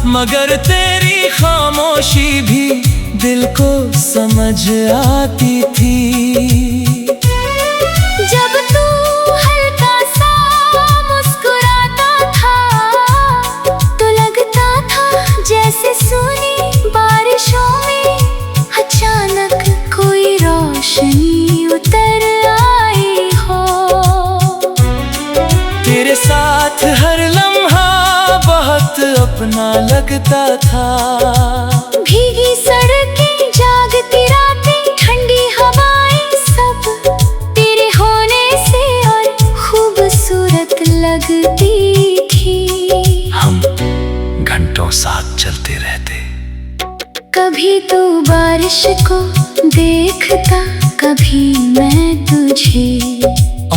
मगर तेरी खामोशी भी दिल को समझ आती थी। जब तू हल्का सा मुस्कुराता था तो लगता था जैसे सूनी बारिशों में अचानक कोई रोशनी उतर आई हो। तेरे साथ हर लम्हा बहुत अपना लगता था। भीगी सड़कें, जागती रातें, ठंडी हवाएं सब तेरे होने से और खूबसूरत लगती थी। हम घंटों साथ चलते रहते। कभी तू बारिश को देखता, कभी मैं तुझे।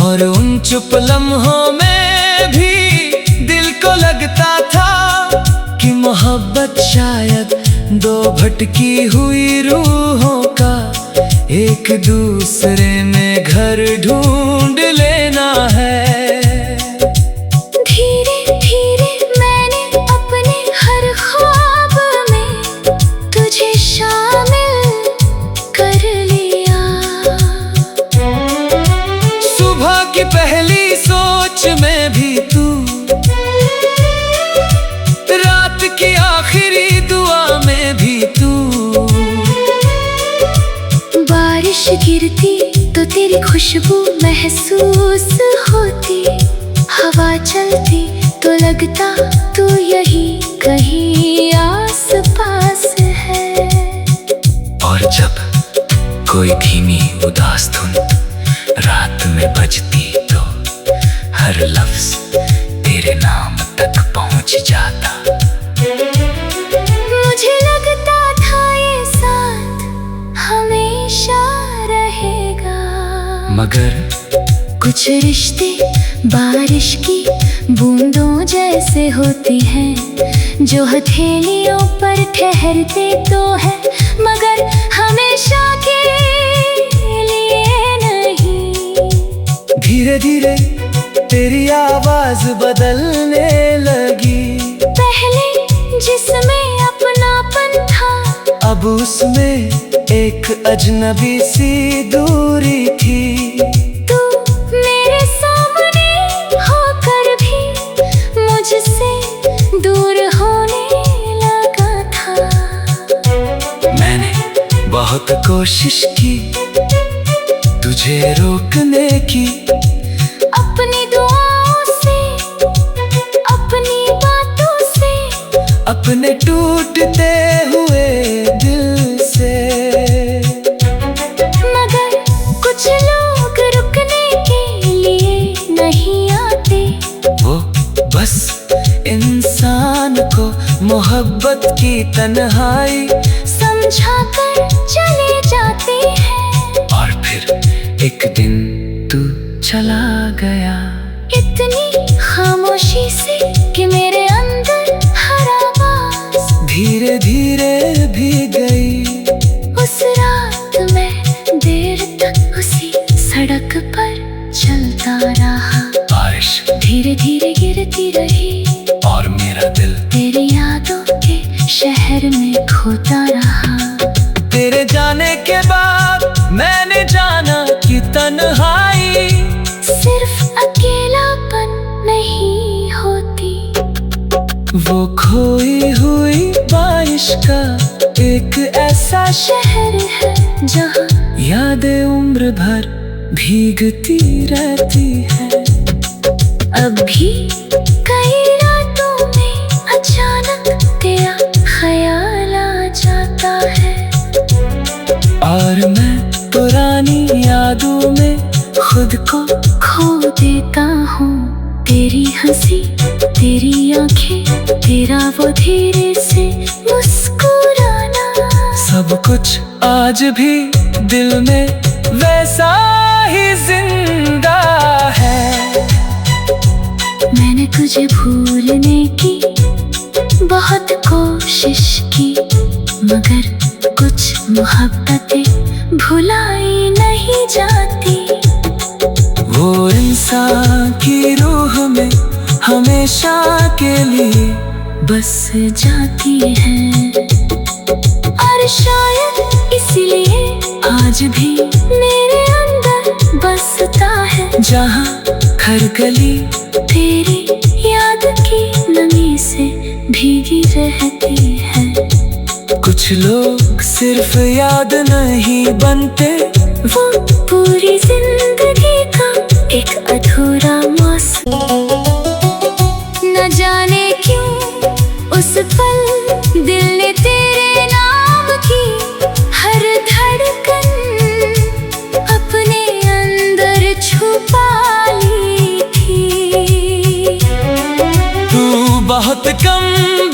और उन चुप लम्हों में भी दिल को लगता था कि मोहब्बत शायद दो भटकी हुई रूहों का एक दूसरे में घर ढूंढ लेना है। धीरे धीरे मैंने अपने हर ख्वाब में तुझे शामिल कर लिया। सुबह की पहली सोच में भी तू, रात की आखिरी दुआ में भी तू। बारिश गिरती तो तेरी खुशबू महसूस होती, हवा चलती तो लगता तू यही कहीं आस पास है। और जब कोई धीमी उदास धुन रात में बजती तो हर लफ्ज तेरे नाम तक पहुंच जाता। मुझे लगता था ये साथ हमेशा रहेगा, मगर कुछ रिश्ते बारिश की बूंदों जैसे होती हैं, जो हथेलियों पर ठहरते तो हैं मगर हमेशा के लिए नहीं। धीरे धीरे तेरी आवाज बदलने लगी। पहले जिसमें अपनापन था अब उसमें एक अजनबी सी दूरी थी। तू मेरे सामने होकर भी मुझसे दूर होने लगा था। मैंने बहुत कोशिश की तुझे रोकने की, अपनी दुआओं से, अपनी बातों से, अपने टूटते हुए दिल से। मगर कुछ लोग रुकने के लिए नहीं आते। वो बस इंसान को मोहब्बत की तन्हाई समझाकर चले जाते हैं। और फिर एक दिन तू चला गया, इतनी खामोशी से कि मेरे अंदर हर आवाज धीरे धीरे भी गई। उस रात मैं देर तक उसी सड़क पर चलता रहा। बारिश धीरे धीरे गिरती रही और मेरा दिल तेरी यादों के शहर में खोता रहा। तेरे जाने के बाद मैंने जाना कि तन्हाई सिर्फ अकेलापन नहीं होती, वो खोई हुई बारिश का एक ऐसा शहर है जहाँ यादें उम्र भर भीगती रहती है। अब भी कई रातों में अचानक तेरा ख्याल आ जाता है। और मैं पुरानी यादों में खुद को खो देता हूँ। तेरी हंसी, तेरी आंखें, तेरा वो धीरे से मुस्कुराना, सब कुछ आज भी दिल में वैसा ही जिंदा है। मैंने तुझे भूलने की बहुत कोशिश की, मगर कुछ मोहब्बतें भुलाई नहीं जाती। वो इंसान की रूह में हमेशा के लिए बस जाती हैं। और शायद इसलिए आज भी मेरे अंदर बसता है, जहाँ हर गली तेरी याद की नमी से भीगी रहती है। कुछ लोग सिर्फ याद नहीं बनते, वो पूरी जिंदगी का एक अधूरा मौसम। न जाने क्यों उस पल दिल ने तेरे नाम की हर धड़कन अपने अंदर छुपा ली थी। तू बहुत कम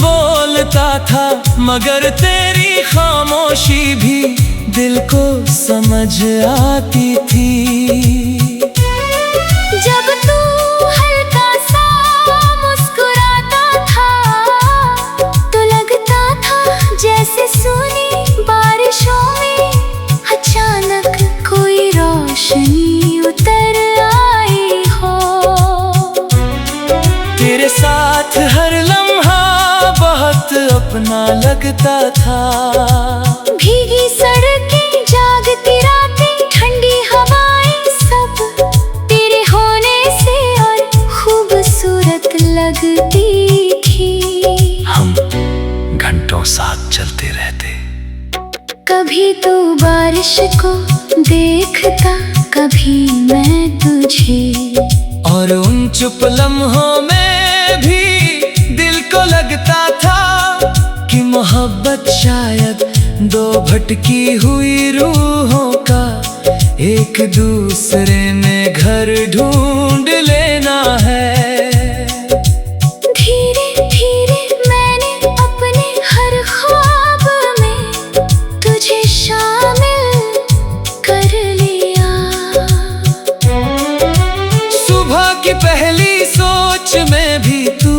बोलता था, मगर तेरी खामोशी भी दिल को समझ आती थी। जब तू हल्का सा मुस्कुराता था तो लगता था जैसे सूनी बारिशों में अचानक कोई रोशनी उतर आई हो। तेरे साथ हर लम्हा बहुत अपना लगता था। भीगी सड़कें, जागती रातें, ठंडी हवाएं, सब तेरे होने से और खूबसूरत लगती थी। हम घंटों साथ चलते रहते, कभी तू बारिश को देखता, कभी मैं तुझे। और उन चुप लम्हों में भी दिल को लगता था कि मोहब्बत शायद दो भटकी हुई रूहों का एक दूसरे में घर ढूंढ लेना है। धीरे धीरे मैंने अपने हर ख्वाब में तुझे शामिल कर लिया। सुबह की पहली सोच में भी तू,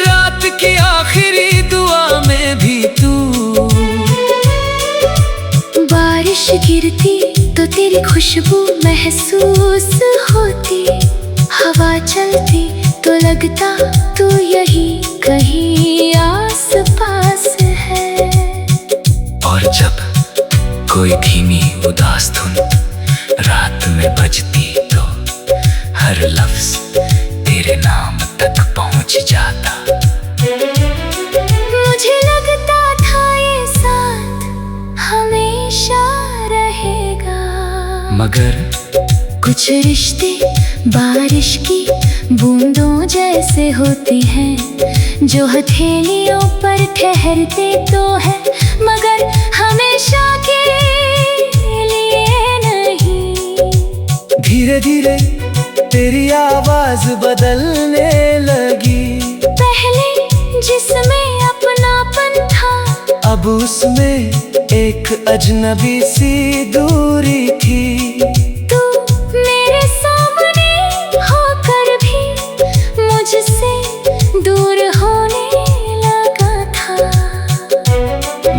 रात की आखिरी दुआ में भी तू। बारिश गिरती तो तेरी खुशबू महसूस होती, हवा चलती तो लगता तू यही कहीं आस पास है। और जब कोई धीमी उदास धुन रात में बजती तो हर लफ्ज तेरे नाम तक पहुंच जाता। मुझे लगता था ये साथ हमेशा रहेगा, मगर कुछ रिश्ते बारिश की बूंदों जैसे होते हैं, जो हथेलियों पर ठहरते तो हैं मगर हमेशा के लिए नहीं। धीरे धीरे तेरी आवाज बदलने लगी। पहले जिसमें अपनापन था, अब उसमें एक अजनबी सी दूरी थी। तू मेरे सामने होकर भी मुझसे दूर होने लगा था।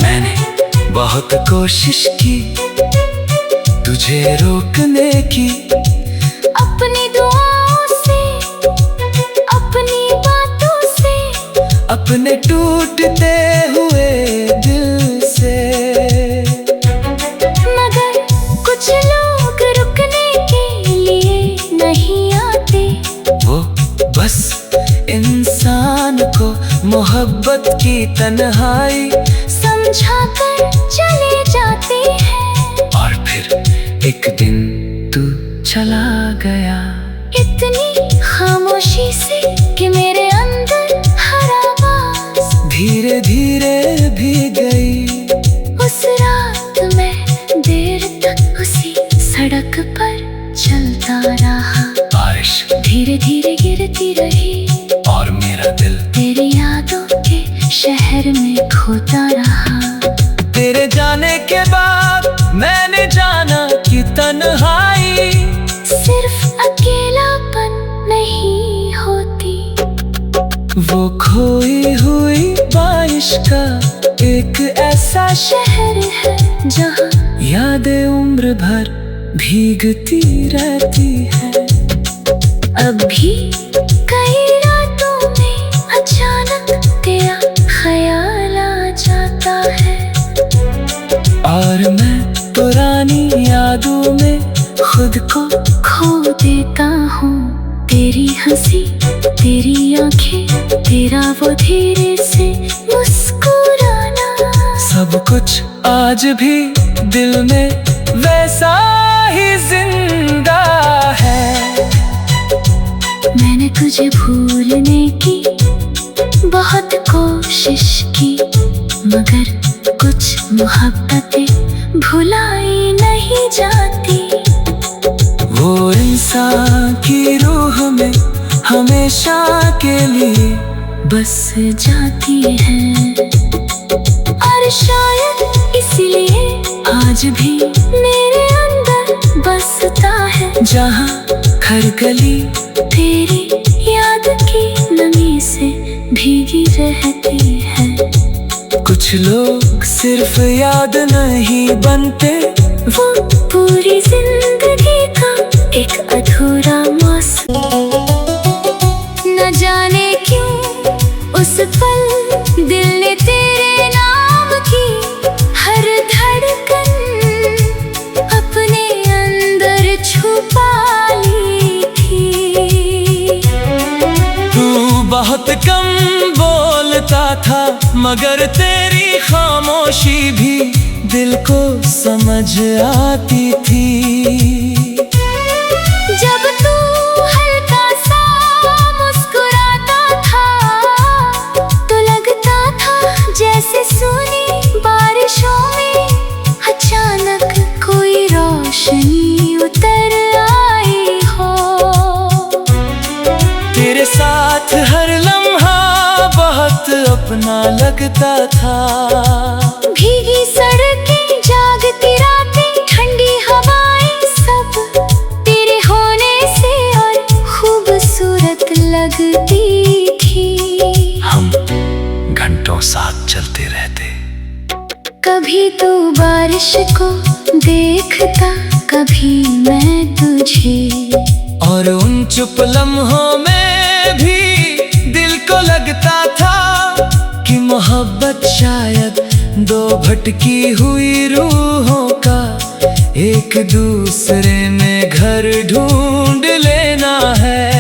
मैंने बहुत कोशिश की तुझे रोकने की, अपनी दुआओं से, अपनी बातों से, अपने टूटते हुए दिल से। मगर कुछ लोग रुकने के लिए नहीं आते, वो बस इंसान को मोहब्बत की तन्हाई समझा कर चले जाते हैं। और फिर एक दिन तू चला गया, इतनी खामोशी से कि मेरे अंदर हर आवाज धीरे धीरे भी गई। उस रात मैं देर तक उसी सड़क पर चलता रहा। बारिश धीरे धीरे गिरती रही और मेरा दिल तेरी यादों के शहर में खोता रहा। तेरे जाने के बाद मैंने जाना कि तन्हाई सिर्फ अकेलापन नहीं होती, वो खोई हुई बारिश का एक ऐसा शहर है जहाँ यादें उम्र भर भीगती रहती है। अब भी कई रातों देता हूँ तेरी हंसी, तेरी आंखें, तेरा वो धीरे से मुस्कुराना। सब कुछ आज भी दिल में वैसा ही जिंदा है। मैंने तुझे भूलने की बहुत कोशिश की, मगर कुछ मोहब्बतें भुलाई नहीं जाती। वो इंसान की रूह में हमेशा के लिए बस जाती है, और शायद इसलिए आज भी मेरे अंदर बसता है। जहाँ हर गली तेरी याद की नमी से भीगी रहती है। कुछ लोग सिर्फ याद नहीं बनते, वो पूरी जिंदगी का एक अधूरा मौसम। न जाने क्यों उस पल दिल ने तेरे नाम की हर धड़कन अपने अंदर छुपा ली थी। तू बहुत कम बोलता था, मगर तेरी खामोशी भी दिल को समझ आती थी। जब तू हल्का सा मुस्कुराता था, तो लगता था जैसे सूनी बारिशों में अचानक कोई रोशनी उतर आई हो। तेरे साथ हर लम्हा बहुत अपना लगता था। भीगी सड़कें, जागती रातें, ठंडी हवाएं, सब तेरे होने से और खूबसूरत लगती थी। हम घंटों साथ चलते रहते। कभी तू बारिश को देखता, कभी मैं तुझे, और उन चुप लम्हों में भी दिल को लगता था कि मोहब्बत शायद दो भटकी हुई रूहों का एक दूसरे में घर ढूंढ लेना है।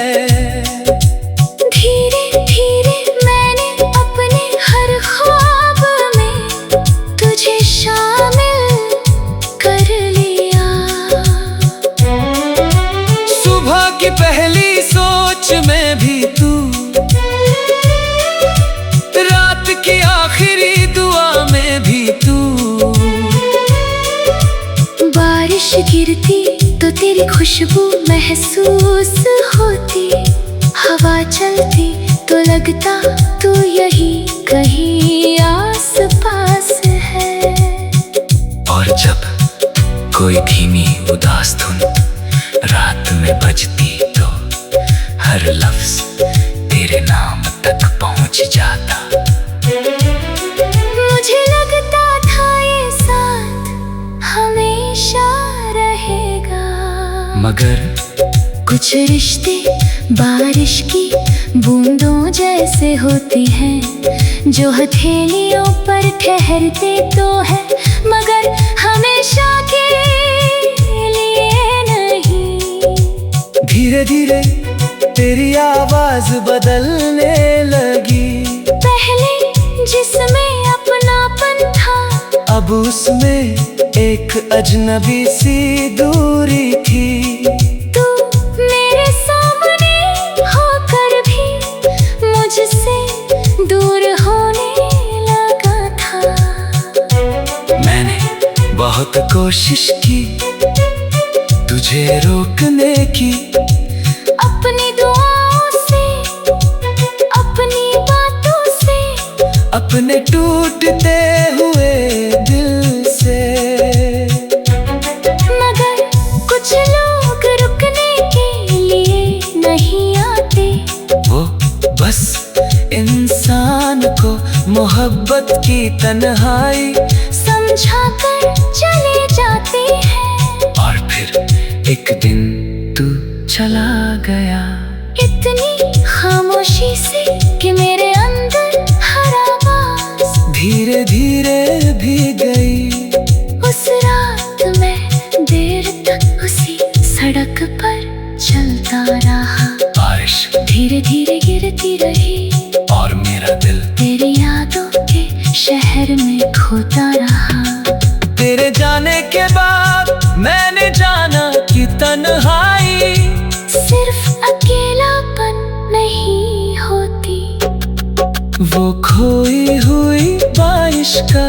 धीरे धीरे मैंने अपने हर ख्वाब में तुझे शामिल कर लिया। सुबह की पहली सोच में भी तू, रात की आखिरी दुआ में भी तू। बारिश गिरती तो तेरी खुशबू महसूस होती, हवा चलती तो लगता तू यही कहीं आस पास है। और जब कोई धीमी उदास धुन रात में बजती, तो हर लफ्ज तेरे नाम तक पहुंच जाता। मुझे लगता था ये साथ हमेशा रहेगा, मगर कुछ रिश्ते बारिश की बूंदों जैसे होती हैं, जो हथेलियों पर ठहरते तो है, मगर हमेशा के लिए नहीं। धीरे धीरे तेरी आवाज बदलने लगी। पहले जिसमें अपनापन था, अब उसमें एक अजनबी सी दूरी थी। तू मेरे सामने होकर भी मुझसे दूर होने लगा था। मैंने बहुत कोशिश की तुझे रोकने की, अपनी दुआओं से, अपनी बातों से, अपने टूटते हुए दिल से। मगर कुछ लोग रुकने के लिए नहीं आते। वो बस इंसान को मोहब्बत की तन्हाई समझा कर चले जाते हैं। और फिर एक दिन तू चला गया, इतनी खामोशी से कि मेरे अंदर हर आवाज धीरे धीरे भी गई। उस रात मैं देर तक उसी सड़क पर होता रहा। बारिश धीरे धीरे गिरती रही और मेरा दिल तेरी यादों के शहर में खोता रहा। तेरे जाने के बाद मैंने जाना कि तन्हाई सिर्फ अकेलापन नहीं होती, वो खोई हुई बारिश का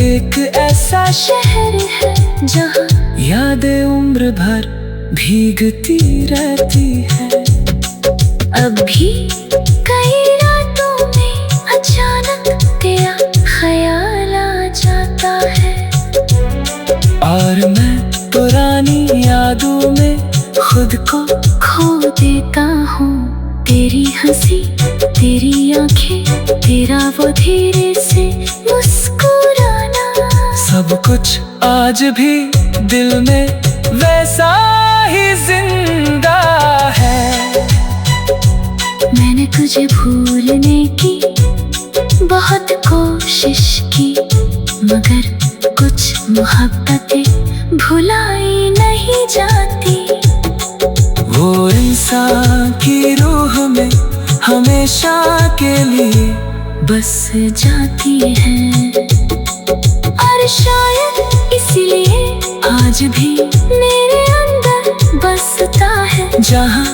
एक ऐसा शहर है जहाँ यादें उम्र भर भीगती रहती है। अब भी कई रातों में अचानक तेरा ख्याल आ जाता है और मैं पुरानी यादों में खुद को खो देता हूँ। तेरी हंसी, तेरी आंखें, तेरा वो धीरे से मुस्कुराना, सब कुछ आज भी दिल में वैसा ही जिंदा है। मैंने तुझे भूलने की बहुत कोशिश की, मगर कुछ मोहब्बतें भुलाई नहीं जाती। वो इंसान की रूह में हमेशा के लिए बस जाती है और शायद इसलिए आज भी मेरे अंदर बसता है, जहाँ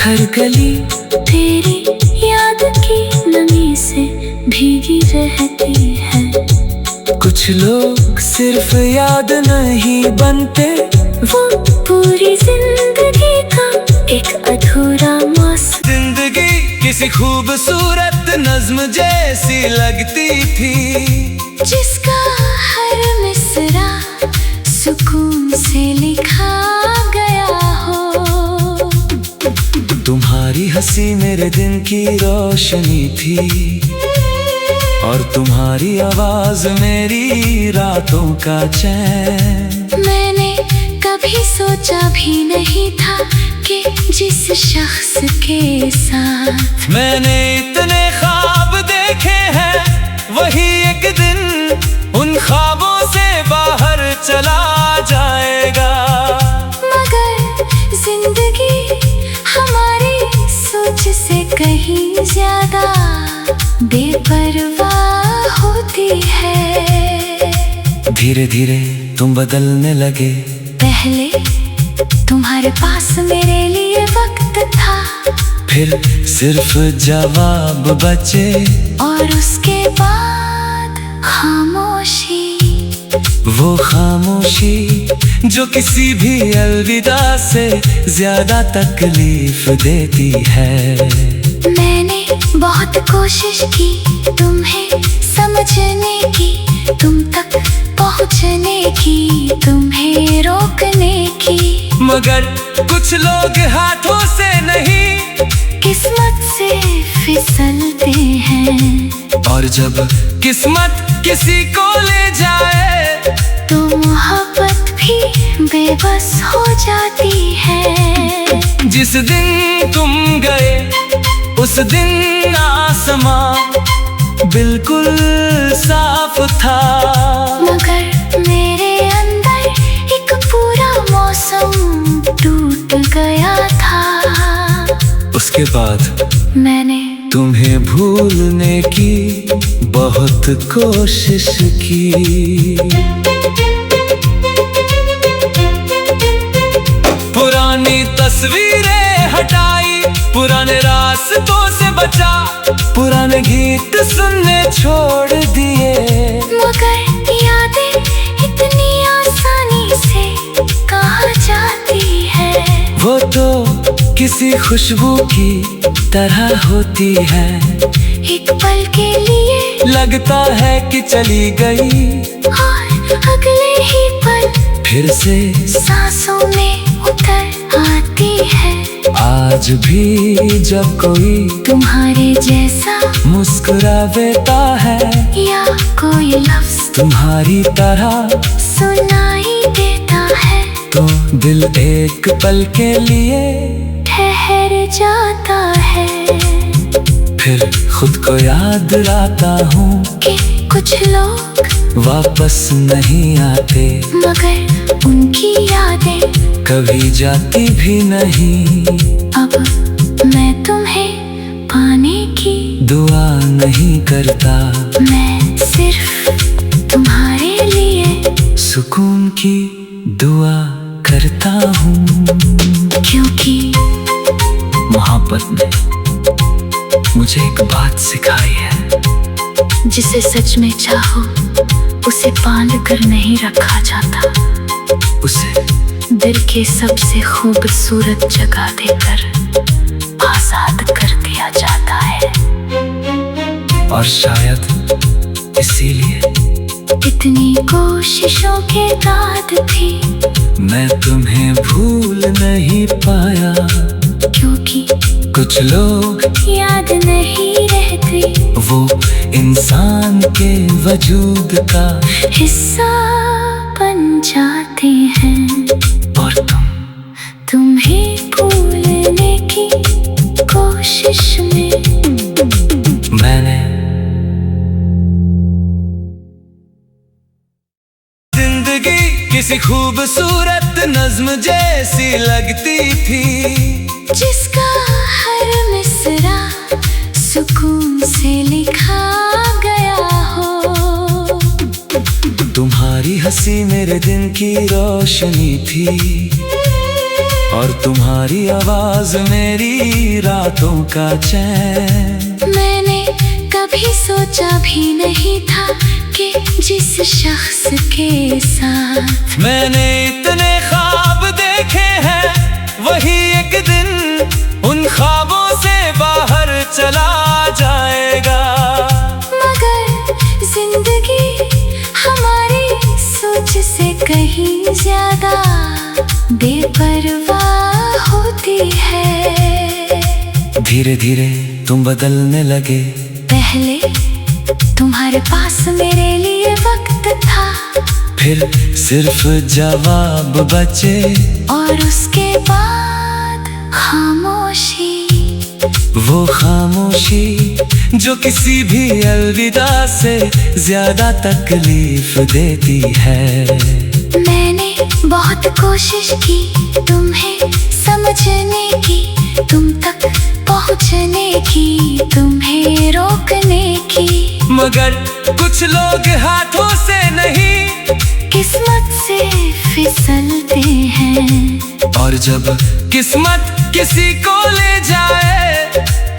हर गली तेरी याद की नमी से भीगी रहती है। कुछ लोग सिर्फ याद नहीं बनते, वो पूरी जिंदगी का एक अधूरा मौसम। जिंदगी किसी खूबसूरत नज्म जैसी लगती थी, जिसका हर मिसरा सुकून से लिखा गया हो। तुम्हारी हंसी मेरे दिन की रोशनी थी और तुम्हारी आवाज मेरी रातों का चैन। मैंने कभी सोचा भी नहीं था कि जिस शख्स के साथ मैंने इतने ख्वाब देखे हैं, वही एक दिन उन ख्वाबों से बाहर चला जाएगा। मगर जिंदगी हमारी सोच से कहीं ज्यादा बेपरवाह होती है। धीरे धीरे तुम बदलने लगे, पहले तुम्हारे पास मेरे लिए वक्त था, फिर सिर्फ जवाब बचे और उसके बाद खामोशी। वो खामोशी जो किसी भी अलविदा से ज्यादा तकलीफ देती है। मैंने बहुत कोशिश की तुम्हें समझने की, तुम तक पहुंचने की, तुम्हें रोकने की, मगर कुछ लोग हाथों से नहीं किस्मत से फिसलते हैं। और जब किस्मत किसी को ले जाए तो मोहब्बत भी बेबस हो जाती है। जिस दिन तुम गए उस दिन आसमां बिल्कुल साफ था, मगर मेरे अंदर एक पूरा मौसम टूट गया था। उसके बाद मैंने तुम्हें भूलने की बहुत कोशिश की, पुरानी तस्वीरें हटाई, पुराने रास्तों से बचा, पुराने गीत सुनने छोड़ दिए, मगर यादें इतनी आसानी से कहाँ जाती है। वो तो किसी खुशबू की तरह होती है, एक पल के लिए लगता है कि चली गई और अगले ही पल फिर से सांसों में उतर आती है। आज भी जब कोई तुम्हारे जैसा मुस्कुराता है या कोई लफ्ज तुम्हारी तरह सुनाई देता है, तो दिल एक पल के लिए ठहर जाता है। फिर खुद को याद लाता हूँ कि कुछ लोग वापस नहीं आते, मगर उनकी यादें कभी जाती भी नहीं। अब मैं तुम्हें पाने की दुआ नहीं करता, मैं सिर्फ तुम्हारे लिए सुकून की दुआ करता हूँ। क्योंकि मोहब्बत ने मुझे एक बात सिखाई है, जिसे सच में चाहो उसे बांध कर नहीं रखा जाता, उसे दिल के सबसे खूबसूरत जगह देकर आजाद कर दिया जाता है। और शायद इसीलिए इतनी कोशिशों के बाद भी मैं तुम्हें भूल नहीं पाया, क्योंकि कुछ लोग याद नहीं रहते वो इंसान के वजूद का हिस्सा बन जाते हैं। और तुम्हें भूलने की कोशिश में मैंने जिंदगी किसी खूबसूरत नज्म जैसी लगती थी, जिसका हर मिसरा सुकून से लिखा गया हो। तुम्हारी हंसी मेरे दिन की रोशनी थी, और तुम्हारी आवाज मेरी रातों का चैन। मैंने कभी सोचा भी नहीं था कि जिस शख्स के साथ मैंने इतने ख्वाब देखे हैं, वही एक दिन उन ख्वाबों से बाहर चला जाएगा। मगर जिंदगी हमारी सोच से कहीं ज्यादा बेपरवाह होती है। धीरे धीरे तुम बदलने लगे, पहले तुम्हारे पास मेरे लिए वक्त था, फिर सिर्फ जवाब बचे, और उसके बाद खामोशी। वो खामोशी जो किसी भी अलविदा से ज्यादा तकलीफ देती है। मैंने बहुत कोशिश की तुम्हें समझने की, तुम तक पहुंचने की, तुम्हें रोकने की, मगर कुछ लोग हाथों से नहीं किस्मत से फिसलते हैं। और जब किस्मत किसी को ले जाए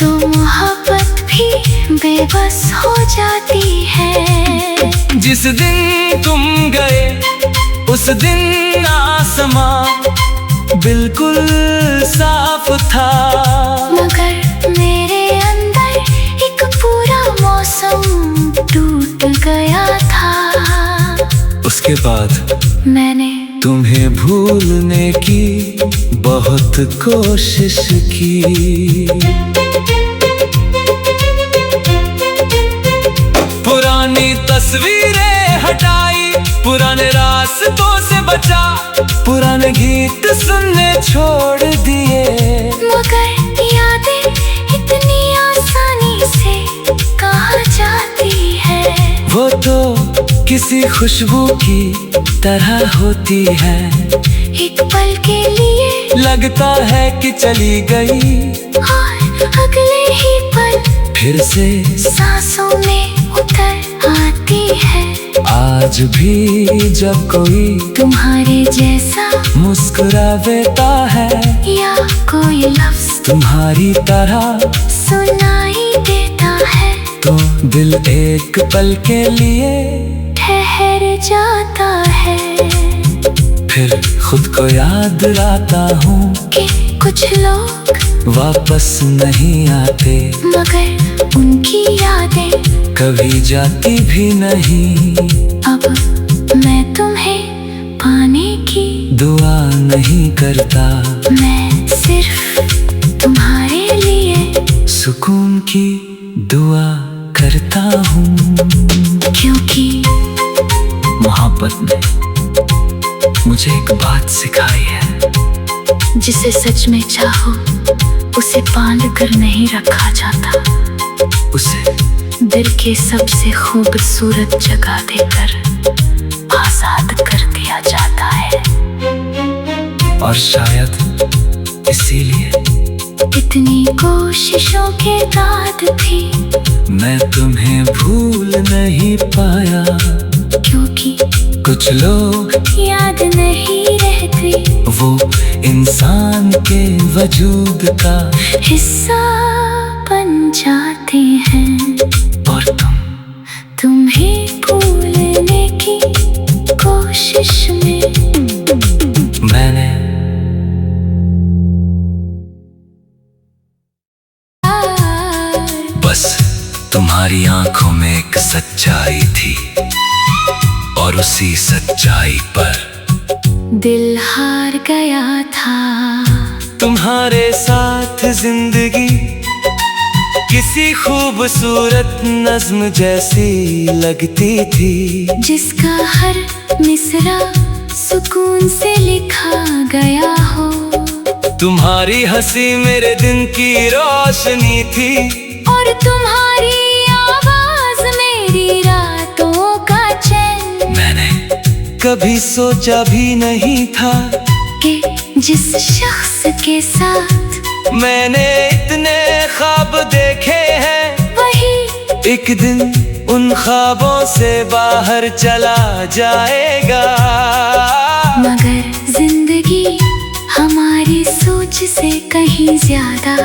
तो मोहब्बत भी बेबस हो जाती है। जिस दिन तुम गए उस दिन आसमां बिल्कुल साफ था, मगर मेरे अंदर एक पूरा मौसम टूट गया था। उसके बाद मैंने तुम्हें भूलने की बहुत कोशिश की। पुरानी तस्वीरें हटाई, पुराने रास्तों से बचा, पुराने गीत सुनने छोड़ दिए, मगर यादें इतनी आसानी से कहाँ जाती है। वो तो किसी खुशबू की तरह होती है, एक पल के लिए लगता है कि चली गई, और अगले ही पल फिर से सांसों में उतर आती है। आज भी जब कोई तुम्हारे जैसा मुस्कुराता है, या कोई लफ्ज तुम्हारी तरह सुनाई देता है, तो दिल एक पल के लिए ठहर जाता है। फिर खुद को याद लाता हूँ कि कुछ लोग वापस नहीं आते, मगर उनकी यादें कभी जाती भी नहीं। अब मैं तुम्हें पाने की दुआ नहीं करता, मैं सिर्फ तुम्हारे लिए सुकून की दुआ करता हूँ। क्योंकि मोहब्बत ने मुझे एक बात सिखाई है, जिसे सच में चाहो उसे बांध कर नहीं रखा जाता, उसे दिल के सबसे खूबसूरत जगह देकर आजाद कर दिया जाता है। और शायद इसीलिए इतनी कोशिशों के बाद भी मैं तुम्हें भूल नहीं पाया, क्योंकि कुछ लोग याद नहीं रहते, वो इंसान के वजूद का हिस्सा बन जाते हैं। और तुम्हें भूलने की कोशिश में मैंने बस तुम्हारी आंखों में एक सच्चाई थी, और उसी सच्चाई पर दिल हार गया था। तुम्हारे साथ जिंदगी किसी खूबसूरत नज्म जैसी लगती थी, जिसका हर मिसरा सुकून से लिखा गया हो। तुम्हारी हंसी मेरे दिन की रोशनी थी, और तुम्हारी आवाज मेरी रातों का चैन। मैंने कभी सोचा भी नहीं था कि जिस शख्स के साथ मैंने इतने ख्वाब देखे हैं, वही एक दिन उन ख्वाबों से बाहर चला जाएगा। मगर जिंदगी हमारी सोच से कहीं ज्यादा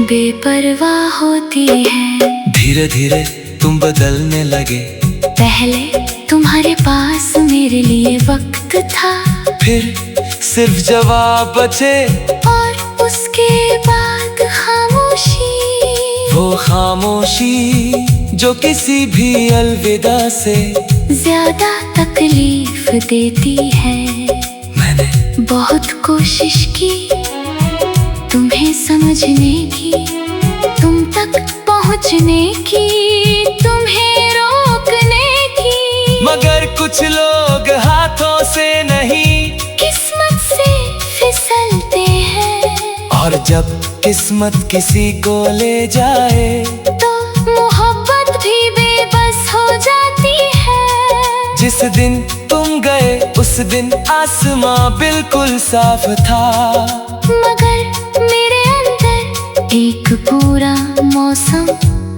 बेपरवाह होती है। धीरे धीरे तुम बदलने लगे, पहले तुम्हारे पास मेरे लिए वक्त था, फिर सिर्फ जवाब बचे, और उसके बाद खामोशी। वो खामोशी जो किसी भी अलविदा से ज्यादा तकलीफ देती है। मैंने बहुत कोशिश की तुम्हें समझने की, तुम तक पहुंचने की, तुम्हें रोकने की, मगर कुछ लोग हाथों से नहीं किस्मत से फिसलते हैं। और जब किस्मत किसी को ले जाए तो मोहब्बत भी बेबस हो जाती है। जिस दिन तुम गए उस दिन आसमां बिल्कुल साफ था, मगर मेरे अंदर एक पूरा मौसम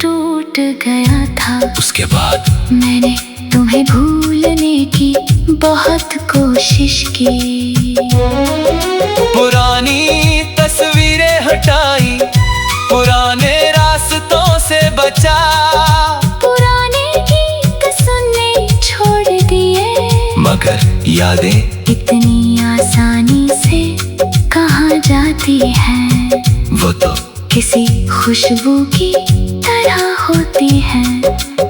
टूट गया था। उसके बाद मैंने तुम्हें भूलने की बहुत कोशिश की। पुरानी तस्वीरें हटाई, पुराने रास्तों से बचा, पुराने गीत सुनने छोड़ दिए, मगर यादें इतनी आसानी से कहाँ जाती हैं। वो तो किसी खुशबू की तरह होती हैं।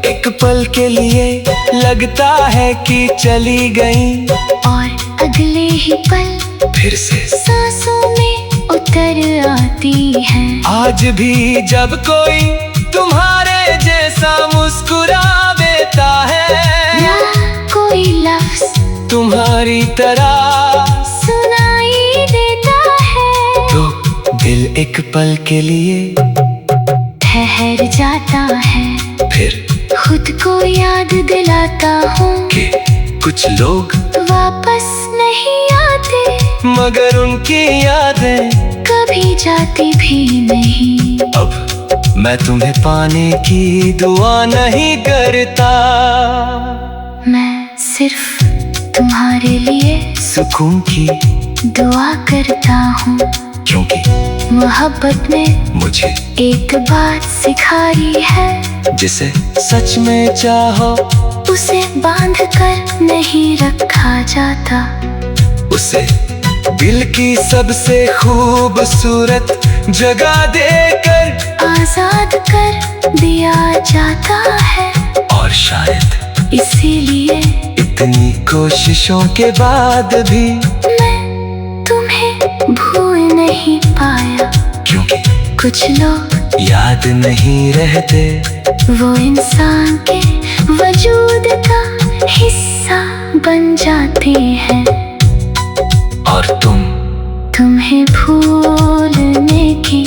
एक पल के लिए लगता है कि चली गई, और अगले ही पल फिर से सांसों में उतर आती है। आज भी जब कोई तुम्हारे जैसा मुस्कुरा देता है, या कोई लफ्ज तुम्हारी तरह सुनाई देता है, तो दिल एक पल के लिए ठहर जाता है। फिर खुद को याद दिलाता हूँ कि कुछ लोग वापस नहीं आते, मगर उनकी यादें कभी जाती भी नहीं। अब मैं तुम्हें पाने की दुआ नहीं करता, मैं सिर्फ तुम्हारे लिए सुकून की दुआ करता हूँ, क्योंकि मोहब्बत ने मुझे एक बात सिखाई है। जिसे सच में चाहो उसे बांध कर नहीं रखा जाता, उसे दिल की सबसे खूबसूरत जगह देकर आजाद कर दिया जाता है। और शायद इसीलिए इतनी कोशिशों के बाद भी मैं तुम्हें भूल नहीं पाया, क्योंकि कुछ लोग याद नहीं रहते, वो इंसान के वजूद का हिस्सा बन जाते हैं। और तुम्हें भूलने की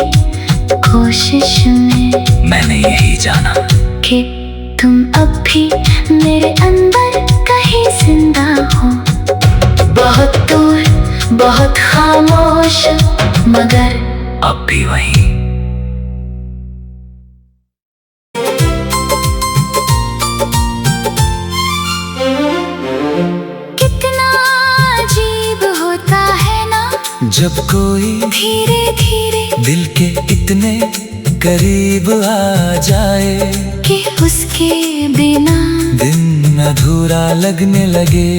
कोशिश में मैंने यही जाना कि तुम अब भी मेरे अंदर कहीं जिंदा हो। बहुत दूर बहुत खामोश, मगर अब भी वहीं। कितना अजीब होता है ना जब कोई धीरे धीरे दिल के इतने करीब आ जाए कि उसके बिना दिन अधूरा लगने लगे।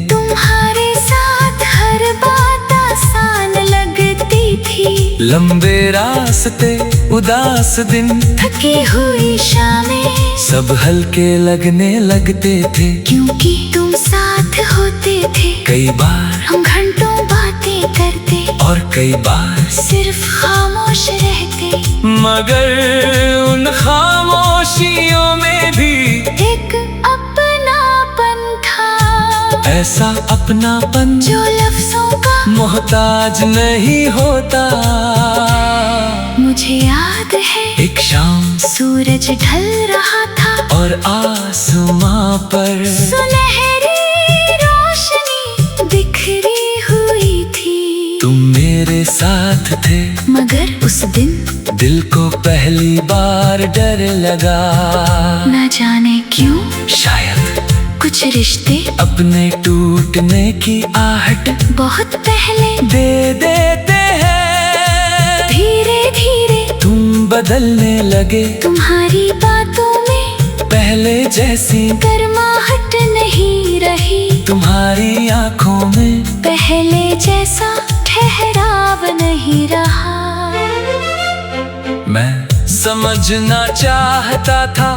तुम्हारे साथ हर बात आसान लगती थी। लंबे रास्ते उदास दिन थकी हुई शामें सब हल्के लगने लगते थे, क्योंकि तुम साथ होते थे। कई बार हम घंटों बातें करते और कई बार सिर्फ खामोश रहते, मगर उन खामोशियों में भी एक अपनापन था। ऐसा अपनापन जो लफ्जों का मोहताज नहीं होता। मुझे याद है एक शाम सूरज ढल रहा था और आसमां पर सुनहरी रोशनी बिखरी हुई थी। तुम मेरे साथ थे, मगर उस दिन दिल को पहली बार डर लगा। न जाने क्यों शायद कुछ रिश्ते अपने टूटने की आहट बहुत पहले दे देते हैं। धीरे धीरे तुम बदलने लगे, तुम्हारी बातों में पहले जैसी गर्माहट नहीं रही। तुम्हारी आंखों में पहले जैसा ठहराव नहीं रहा। मैं समझना चाहता था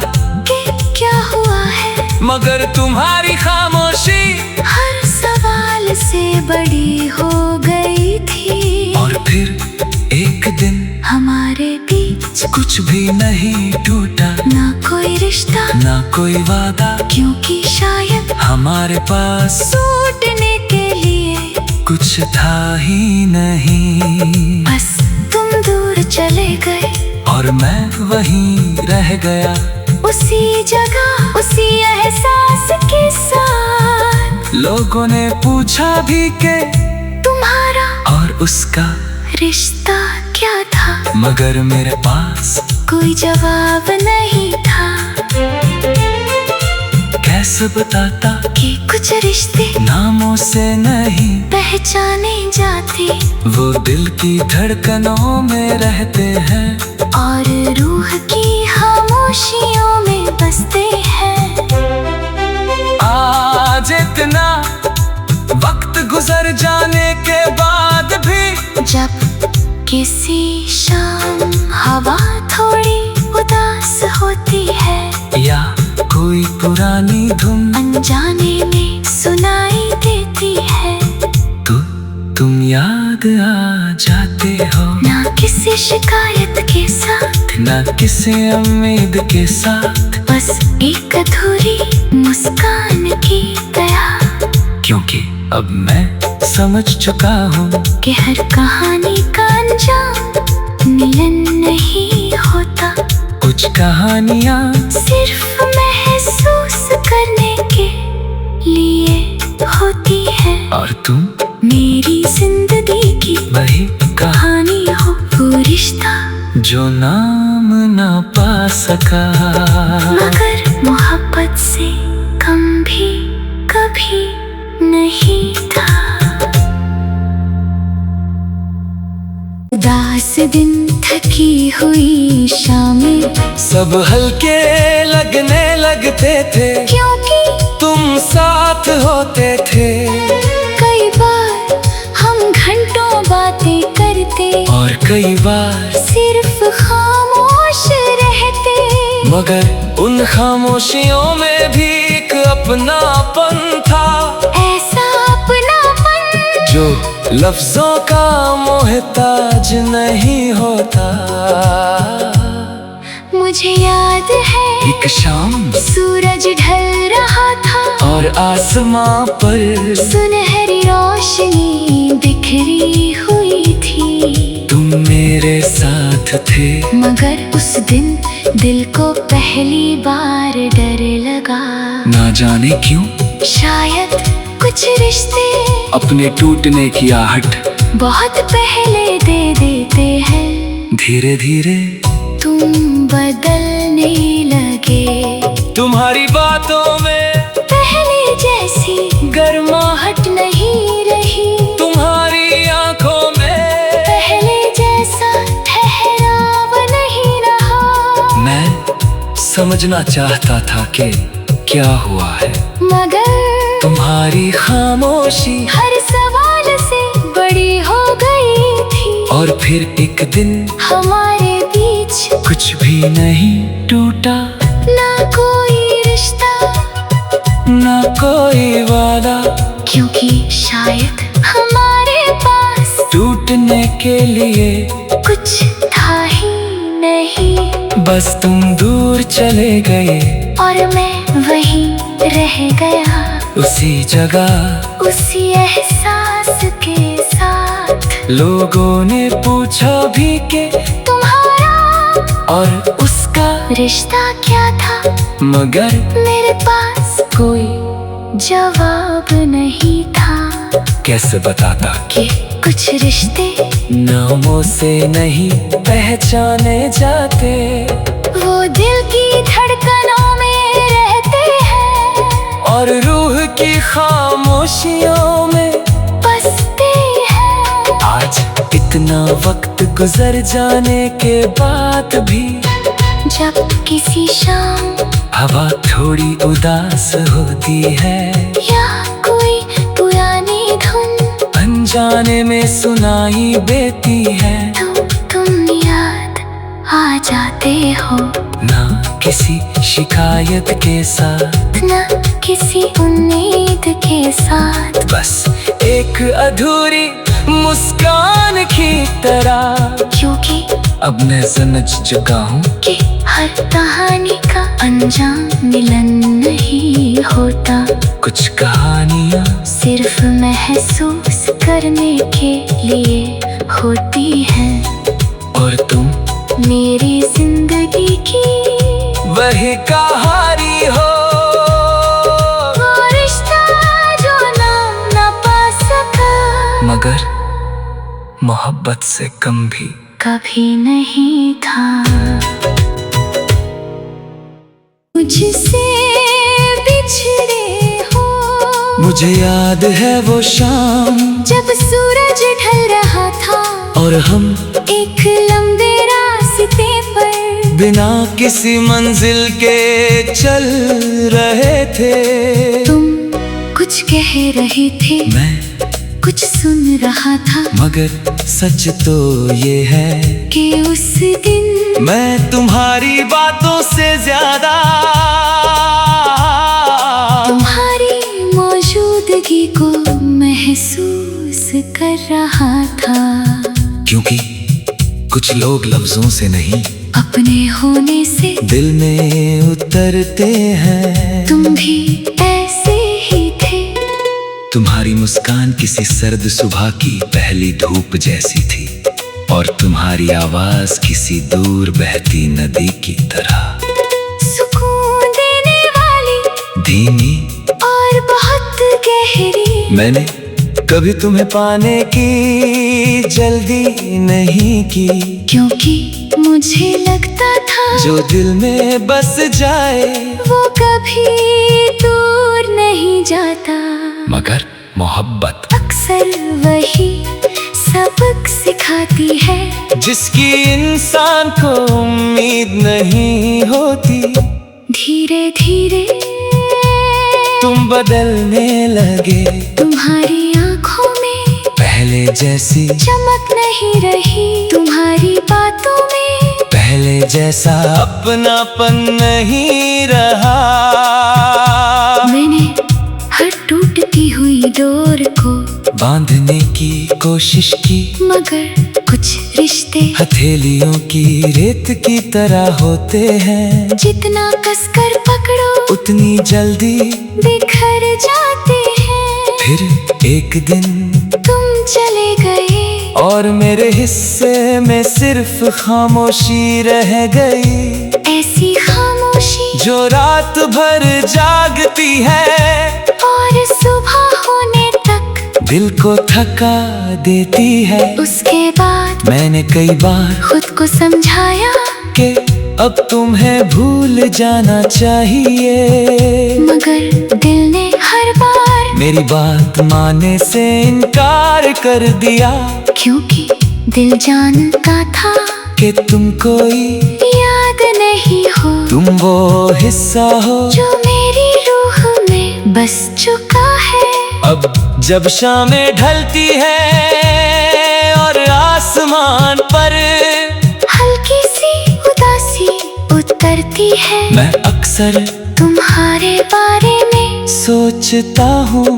कि क्या हुआ है, मगर तुम्हारी खामोशी हर सवाल से बड़ी हो गई थी। और फिर एक दिन हमारे बीच कुछ भी नहीं टूटा, ना कोई रिश्ता ना कोई वादा, क्योंकि शायद हमारे पास टूटने के लिए कुछ था ही नहीं। बस तुम दूर चले गए और मैं वहीं रह गया, उसी जगह उसी एहसास के साथ। लोगों ने पूछा भी कि तुम्हारा और उसका रिश्ता क्या था, मगर मेरे पास कोई जवाब नहीं था। कैसे बताता कि कुछ रिश्ते नामों से नहीं पहचाने जाते, वो दिल की धड़कनों में रहते हैं और रूह की खामोशियों में बसते हैं। आज इतना वक्त गुजर जाने के बाद भी जब किसी शाम हवा थोड़ी उदास होती है या कोई पुरानी धुन अनजाने में सुनाई देती है, तो तुम याद आ जाते हो। ना किसी शिकायत के साथ, ना किसी उम्मीद के साथ, बस एक अधूरी मुस्कान की दया। क्योंकि अब मैं समझ चुका हूँ कि हर कहानी का अंजाम मिलन नहीं होता, कुछ कहानियाँ सिर्फ महसूस करने के लिए होती है। और तुम मेरी जिंदगी की वही कहानी हो, वो रिश्ता जो नाम ना पा सका, मगर मोहब्बत से कम भी कभी नहीं था। उदास दिन थकी हुई शामें सब हल्के लगने लगते थे, क्योंकि तुम साथ होते थे। कई बार हम घंटों बातें करते और कई बार सिर्फ खामोश रहते, मगर उन खामोशियों में भी एक अपनापन था। ऐसा अपनापन जो लफ्जों का मोहताज नहीं होता। मुझे याद है एक शाम सूरज ढल रहा था और आसमां पर सुनहरी रोशनी बिखरी हुई थी। तुम मेरे साथ थे, मगर उस दिन दिल को पहली बार डर लगा। ना जाने क्यों शायद कुछ रिश्ते अपने टूटने की आहट बहुत पहले दे देते हैं। धीरे धीरे तुम बदलने लगे। तुम्हारी बातों में पहले जैसी गर्माहट नहीं रही। तुम्हारी आंखों में पहले जैसा ठहराव नहीं रहा। मैं समझना चाहता था कि क्या हुआ है, मगर तुम्हारी खामोशी हर सवाल से बड़ी हो गई थी। और फिर एक दिन हमारे बीच कुछ भी नहीं टूटा, ना कोई रिश्ता, ना कोई वादा, क्योंकि शायद हमारे पास टूटने के लिए कुछ था ही नहीं। बस तुम दूर चले गए और मैं वहीं रह गया, उसी जगह उसी एहसास के साथ। लोगों ने पूछा भी कि तुम्हारा और उसका रिश्ता क्या था, मगर मेरे पास कोई जवाब नहीं था। कैसे बताता कि कुछ रिश्ते नामों से नहीं पहचाने जाते, वो दिल की धड़कनों में रहते हैं और रूह की खामोशियों में बसते हैं। आज इतना वक्त गुजर जाने के बाद भी जब किसी शाम हवा थोड़ी उदास होती है या कोई पुरानी धुन अनजाने में सुनाई देती है, तो तुम याद आ जाते हो। ना किसी शिकायत के साथ, न किसी उम्मीद के साथ, बस एक अधूरी मुस्कान की तरह। क्योंकि अब मैं समझ चुका हूँ कि हर कहानी का अंजाम मिलन नहीं होता। कुछ कहानियाँ सिर्फ महसूस करने के लिए होती हैं, और तुम मेरी जिंदगी की वही कहानी हो। वो रिश्ता जो नाम न पा सका, मगर मोहब्बत से कम भी कभी नहीं था। मुझसे बिछड़े हो, मुझे याद है वो शाम जब सूरज ढल रहा था और हम एक लंबे रास्ते पर बिना किसी मंजिल के चल रहे थे। तुम कुछ कह रहे थे, मैं कुछ सुन रहा था, मगर सच तो ये है कि उस दिन मैं तुम्हारी बातों से ज्यादा तुम्हारी मौजूदगी को महसूस कर रहा था। क्योंकि कुछ लोग लफ्जों से नहीं अपने होने से दिल में उतरते हैं। तुम भी ऐसे ही थे। तुम्हारी मुस्कान किसी सर्द सुबह की पहली धूप जैसी थी, और तुम्हारी आवाज किसी दूर बहती नदी की तरह, सुकून देने वाली, धीमी और बहुत गहरी। मैंने कभी तुम्हें पाने की जल्दी नहीं की, क्योंकि मुझे लगता था जो दिल में बस जाए वो कभी दूर नहीं जाता। मगर मोहब्बत अक्सर वही सबक सिखाती है जिसकी इंसान को उम्मीद नहीं होती। धीरे धीरे तुम बदलने लगे, तुम्हारी आंखों में पहले जैसी चमक नहीं रही, तुम्हारी बातों में पहले जैसा अपनापन नहीं रहा। मैंने हर टूटती हुई डोर को बांधने की कोशिश की, मगर कुछ रिश्ते हथेलियों की रेत की तरह होते हैं, जितना कसकर पकड़ो उतनी जल्दी बिखर जाते हैं। फिर एक दिन तुम चले गए और मेरे हिस्से में सिर्फ खामोशी रह गई, ऐसी खामोशी जो रात भर जागती है और सुबह होने तक दिल को थका देती है। उसके बाद मैंने कई बार खुद को समझाया कि अब तुम्हें भूल जाना चाहिए, मगर दिल ने हर बार मेरी बात मानने से इनकार कर दिया। क्योंकि दिल जानता था कि तुम कोई याद नहीं हो, तुम वो हिस्सा हो जो मेरी रूह में बस चुका है। अब जब शामें ढलती है और आसमान पर हल्की सी उदासी उतरती है, मैं अक्सर तुम्हारे बारे में सोचता हूँ,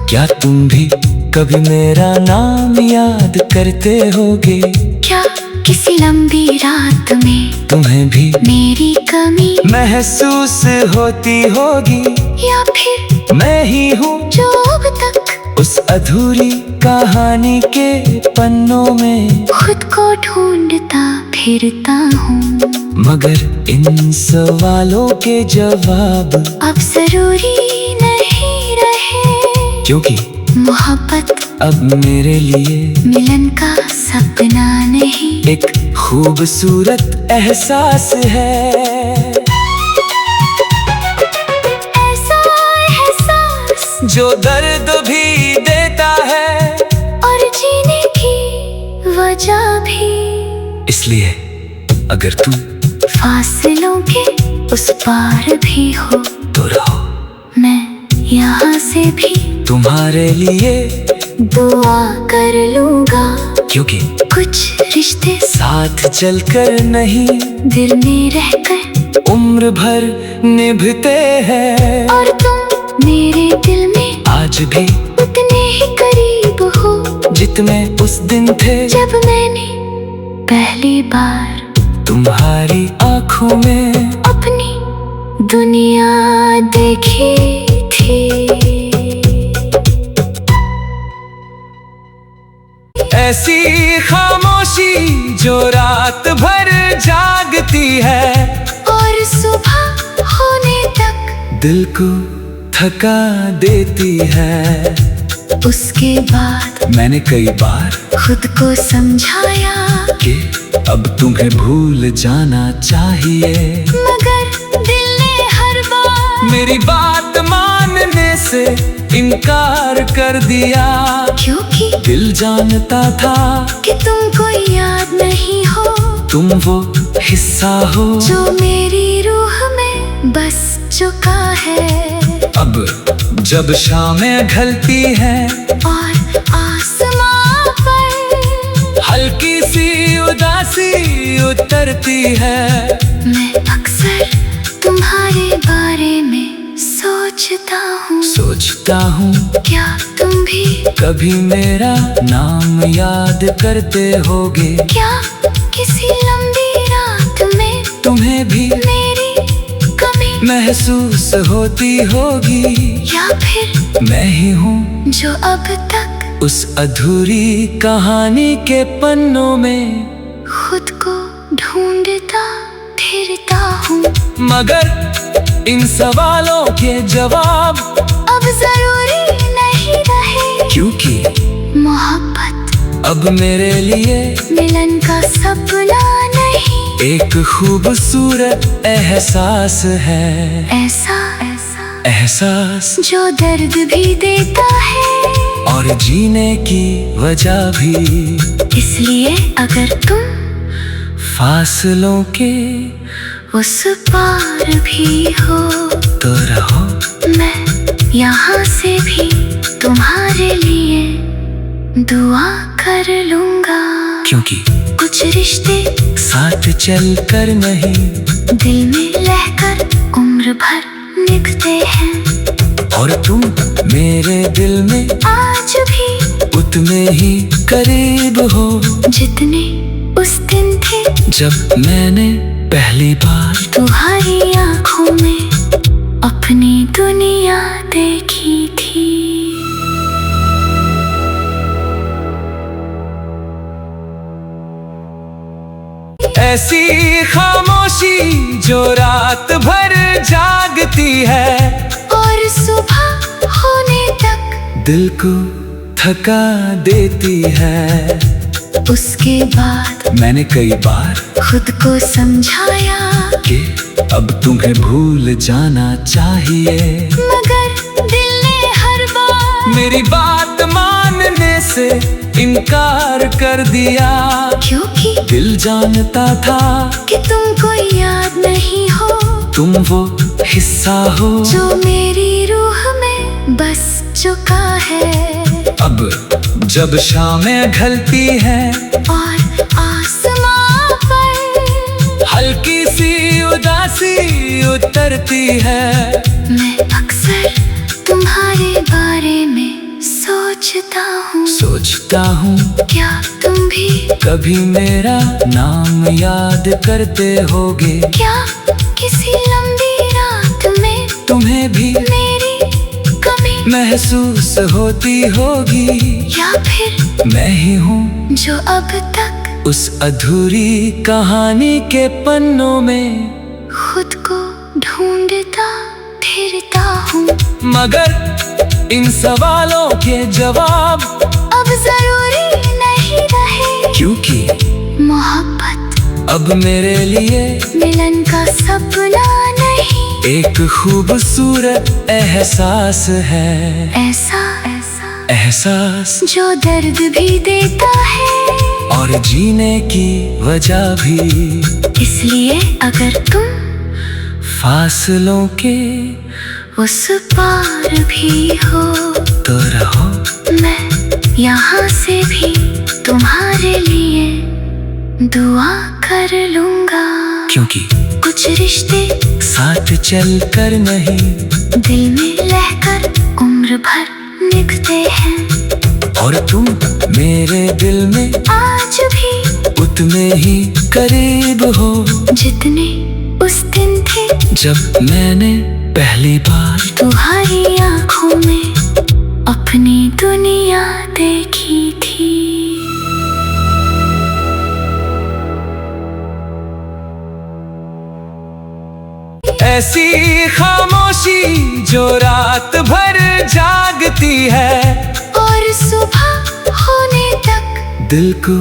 क्या तुम भी कभी मेरा नाम याद करते होगे? क्या किसी लंबी रात में तुम्हें भी मेरी कमी महसूस होती होगी, या फिर मैं ही हूँ जो अब तक उस अधूरी कहानी के पन्नों में खुद को ढूंढता फिरता हूँ। मगर इन सवालों के जवाब अब जरूरी नहीं रहे, क्योंकि मोहब्बत अब मेरे लिए मिलन का सपना नहीं, एक खूबसूरत एहसास है। ऐसा एहसास जो दर्द भी देता है और जीने की वजह भी। इसलिए अगर तुम फासलों के उस पार भी हो तो रहो, मैं यहाँ से भी तुम्हारे लिए दुआ कर लूँगा। क्योंकि कुछ रिश्ते साथ चलकर नहीं, दिल में रहकर उम्र भर निभते हैं। और तुम मेरे दिल में आज भी उतने ही करीब हो जितने उस दिन थे जब मैंने पहली बार तुम्हारी आंखों में अपनी दुनिया देखी थी। ऐसी खामोशी जो रात भर जागती है और सुबह होने तक दिल को थका देती है। उसके बाद मैंने कई बार खुद को समझाया कि अब तुम्हें भूल जाना चाहिए, मगर दिल ने हर बार मेरी बात मानने से इनकार कर दिया। क्योंकि दिल जानता था कि तुमको याद नहीं हो, तुम वो हिस्सा हो जो मेरी रूह में बस चुका है। अब जब शामें ढलती हैं और आसमां पर हल्की सी उदासी उतरती है, मैं अक्सर तुम्हारे बारे में सोचता हूँ, क्या तुम भी कभी मेरा नाम याद करते होगे? क्या किसी लंबी रात में तुम्हें भी मेरी कमी महसूस होती होगी, या फिर मैं ही हूँ जो अब तक उस अधूरी कहानी के पन्नों में खुद को ढूंढता फिरता हूँ। मगर इन सवालों के जवाब अब जरूरी नहीं रहे, क्योंकि मोहब्बत अब मेरे लिए मिलन का सपना नहीं, एक खूबसूरत एहसास है। ऐसा एहसास जो दर्द भी देता है और जीने की वजह भी। इसलिए अगर तुम फासलों के उस पार भी हो तो रहो, मैं यहाँ से भी तुम्हारे लिए दुआ कर लूँगा। क्योंकि कुछ रिश्ते साथ चल कर नहीं, दिल में रहकर उम्र भर निभते हैं। और तुम मेरे दिल में आज भी उतने ही करीब हो जितने उस दिन थे जब मैंने पहली बार तुम्हारी आंखों में अपनी दुनिया देखी थी। ऐसी खामोशी जो रात भर जागती है और सुबह होने तक दिल को थका देती है। उसके बाद मैंने कई बार खुद को समझाया कि अब तुम्हें भूल जाना चाहिए, मगर दिल ने हर बार मेरी बात मानने से इनकार कर दिया। क्योंकि दिल जानता था कि तुमको याद नहीं हो, तुम वो हिस्सा हो जो मेरी रूह में बस चुका है। अब जब शामें ढलती है और आसमां पर हल्की सी उदासी उतरती है, मैं अक्सर तुम्हारे बारे में सोचता हूँ क्या तुम भी कभी मेरा नाम याद करते होगे? क्या किसी लंबी रात में तुम्हें भी मेरी कमी महसूस होती होगी, या फिर मैं ही हूँ जो अब तक उस अधूरी कहानी के पन्नों में खुद को ढूंढता फिरता हूँ। मगर इन सवालों के जवाब अब जरूरी नहीं रहे, क्योंकि मोहब्बत अब मेरे लिए मिलन का सपना नहीं, एक खूबसूरत एहसास है। ऐसा एहसास जो दर्द भी देता है और जीने की वजह भी। इसलिए अगर तुम फासलों के उस पार भी हो तो रहो, मैं यहाँ से भी तुम्हारे लिए दुआ कर लूँगा। क्योंकि कुछ रिश्ते साथ चल कर नहीं दिल में रहकर उम्र भर निभते हैं, और तुम मेरे दिल में आज भी उतने ही करीब हो जितने उस दिन थे जब मैंने पहली बार तुम्हारी आँखों में अपनी दुनिया देखी थी। ऐसी खामोशी जो रात भर जागती है और सुबह होने तक दिल को